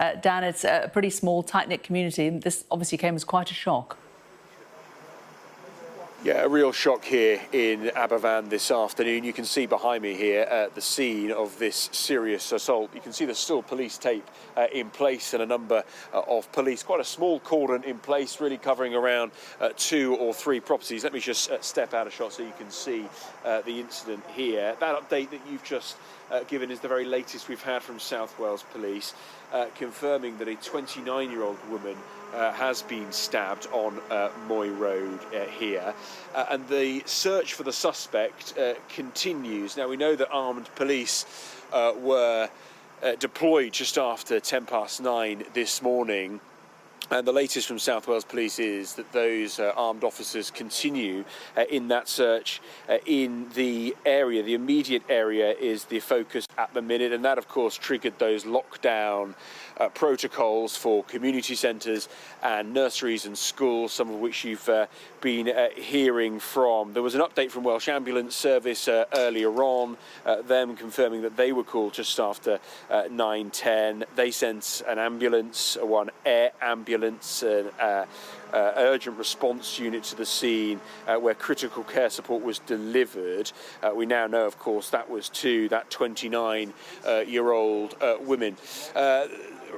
Dan, it's a pretty small, tight-knit community, and this obviously came as quite a shock. Yeah, a real shock here in Aberfan this afternoon. You can see behind me here at the scene of this serious assault. You can see there's still police tape in place and a number of police. Quite a small cordon in place, really covering around 2 or 3 properties. Let me just step out of shot so you can see the incident here. That update that you've just given is the very latest we've had from South Wales Police, confirming that a 29-year-old woman has been stabbed on Moy Road here, and the search for the suspect continues. Now, we know that armed police were deployed just after 9:10 this morning. And the latest from South Wales Police is that those armed officers continue in that search in the area. The immediate area is the focus at the minute, and that, of course, triggered those lockdown protocols for community centres and nurseries and schools, some of which you've been hearing from. There was an update from Welsh Ambulance Service earlier on, them confirming that they were called just after 9:10. They sent an ambulance, one air ambulance, an urgent response unit to the scene where critical care support was delivered. We now know, of course, that was to that 29-year-old woman.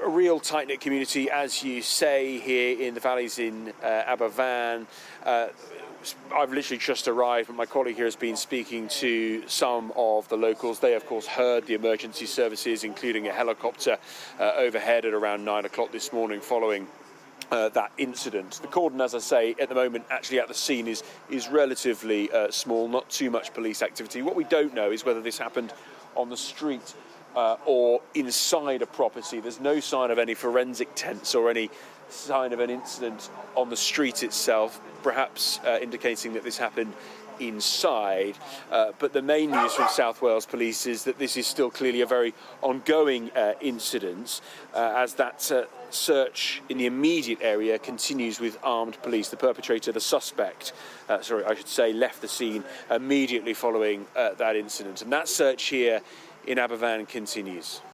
A real tight-knit community, as you say, here in the valleys in Aberfan. I've literally just arrived, but my colleague here has been speaking to some of the locals. They, of course, heard the emergency services, including a helicopter overhead at around 9 o'clock this morning following that incident. The cordon, as I say, at the moment actually at the scene is relatively small, not too much police activity. What we don't know is whether this happened on the street or inside a property. There's no sign of any forensic tents or any sign of an incident on the street itself, perhaps indicating that this happened inside. But the main news from South Wales Police is that this is still clearly a very ongoing incident, as that search in the immediate area continues with armed police. The perpetrator, the suspect, left the scene immediately following that incident. And that search here in Aberfan continues.